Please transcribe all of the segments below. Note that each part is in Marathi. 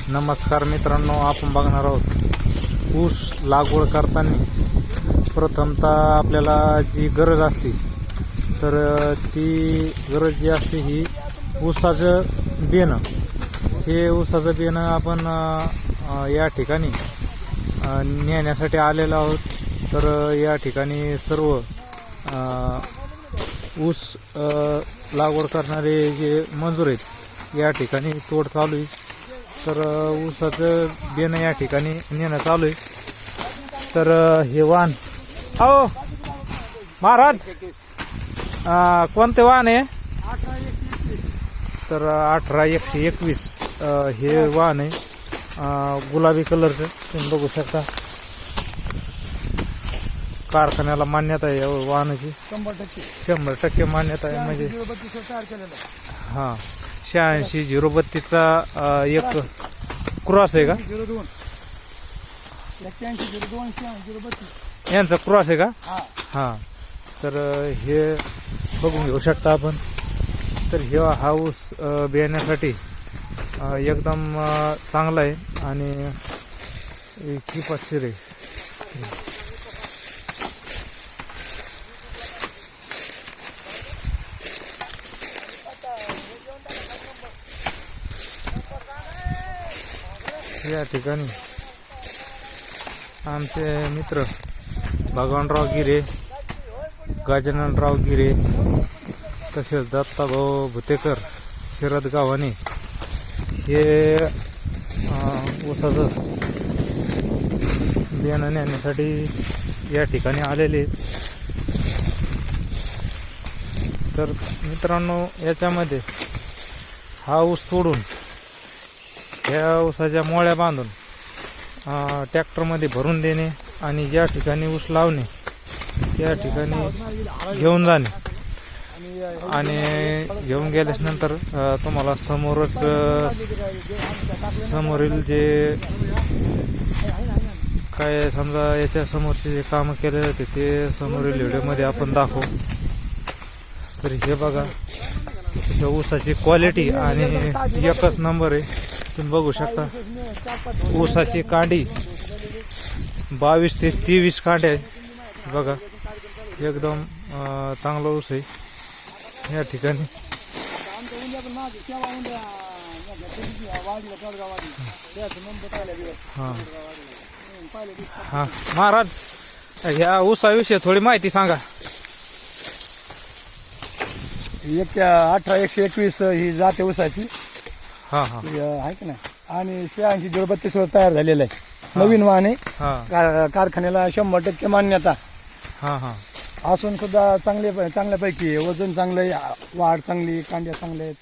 नमस्कार मित्रांनो, आपण बघणार आहोत ऊस लागवड करताना प्रथमतः आपल्याला जी गरज असते तर ती गरज जी असते ही ऊसाचं बियाणं. हे ऊसाचं बियाणं आपण या ठिकाणी नेण्यासाठी आलेलो आहोत. तर या ठिकाणी सर्व ऊस लागवड करणारे जे मजूर आहेत या ठिकाणी तोड चालू आहे. तर ऊसाचं बियाणं या ठिकाणी नेणं चालू आहे. तर हे वाहन हो महाराज कोणते वाहन आहे? तर 18121 हे वाहन आहे, गुलाबी कलरचं. तुम्ही बघू शकता. कारखान्याला मान्यता आहे या वाहनाची 100% मान्यता आहे. म्हणजे हां 86-032चा एक क्रॉस आहे का? यांचा क्रॉस आहे का? हां. तर हे बघून घेऊ शकता आपण. तर हा ऊस बियाण्यासाठी एकदम चांगला आहे आणि किफातशीर आहे. या ठिकाणी आमचे मित्र भगवानराव गिरे, गजाननराव गिरे, तसेच दत्ताभाऊ भुतेकर, शरद गावाने हे ऊसाचं बियाणं नेण्यासाठी या ठिकाणी आलेले. तर मित्रांनो, याच्यामध्ये हा ऊस तोडून ह्या ऊसाच्या मोळ्या बांधून ट्रॅक्टरमध्ये भरून देणे आणि ज्या ठिकाणी ऊस लावणे त्या ठिकाणी घेऊन जाणे आणि घेऊन गेल्यानंतर तुम्हाला समोरील जे काय समजा याच्या समोरचे जे कामं केले जाते ते समोरील व्हिडिओमध्ये आपण दाखवू. तर हे बघा ऊसाची क्वालिटी आणि एकच नंबर आहे. तुम्ही बघू शकता ऊसाची कांडी 22 ते 23 कांड्या आहे. बघा एकदम चांगला ऊस आहे या ठिकाणी. हां महाराज, ह्या ऊसाविषयी थोडी माहिती सांगा. 18121 ही जाते ऊसाची. हां हां आहे की नाही. आणि 86-032 वर तयार झालेलं आहे. नवीन वाहन आहे. कारखान्याला 100% मान्यता. हां हां असून सुद्धा चांगल्यापैकी आहे. वजन चांगलं आहे, वाढ चांगली, कांड्या चांगल्या आहेत,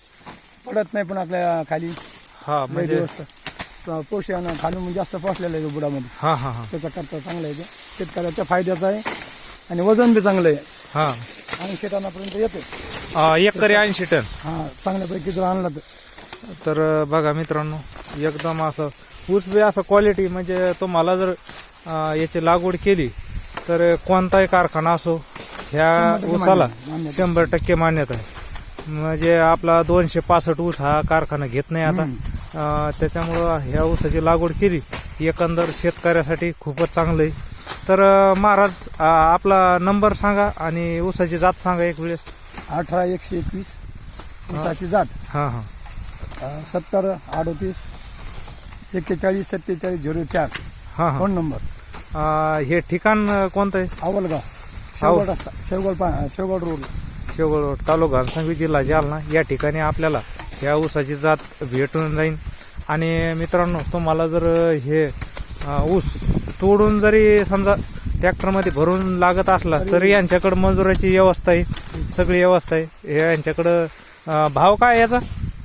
पडत नाही पण आपल्या खाली. हां म्हणजे पोषण खालून जास्त पोचलेलं आहे बुडामध्ये. हां हां हां त्याचा करता चांगला आहे. शेतकऱ्याच्या फायद्याचा आहे आणि वजन बी चांगलं आहे. हां 80 टनापर्यंत येते. एकरी 80 टन. हां चांगल्यापैकी जर आणला तर बघा मित्रांनो, एकदम असं ऊस बी असं क्वालिटी. म्हणजे तुम्हाला जर याची लागवड केली तर कोणताही कारखाना असो ह्या ऊसाला 100% मान्यता आहे. म्हणजे आपला 265 ऊस हा कारखाना घेत नाही आता. त्याच्यामुळं ह्या ऊसाची लागवड केली एकंदर शेतकऱ्यासाठी खूपच चांगलं आहे. तर महाराज आपला नंबर सांगा आणि ऊसाची जात सांगा एक वेळेस. 18121 ऊसाची जात. हां हां 70 38 41 47 04. हां हां फोन नंबर. हे ठिकाण कोणतं आहे? आवलगाव, शेवगड रोड, शेवगड तालुका घनसावंगी, जिल्हा जालना. या ठिकाणी आपल्याला ह्या ऊसाची जात भेटून जाईल. आणि मित्रांनो, तुम्हाला जर हे ऊस तोडून जरी समजा ट्रॅक्टरमध्ये भरून लागत असला तरी यांच्याकडं मजुराची व्यवस्था आहे, सगळी व्यवस्था आहे. हे यांच्याकडं भाव काय याचा?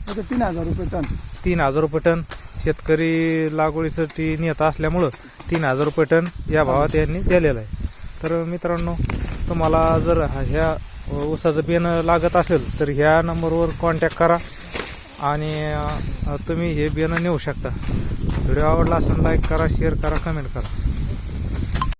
3000 रुपये टन. 3000 रुपये टन. शेतकरी लागवडीसाठी नेत असल्यामुळं 3000 रुपये टन या भावात यांनी दिलेला आहे. तर मित्रांनो, तुम्हाला जर ह्या ऊसाचं बियाणं लागत असेल तर ह्या नंबरवर कॉन्टॅक्ट करा आणि तुम्ही हे बियाणं नेऊ शकता. व्हिडिओ आवडला असेल लाईक करा, शेअर करा, कमेंट करा.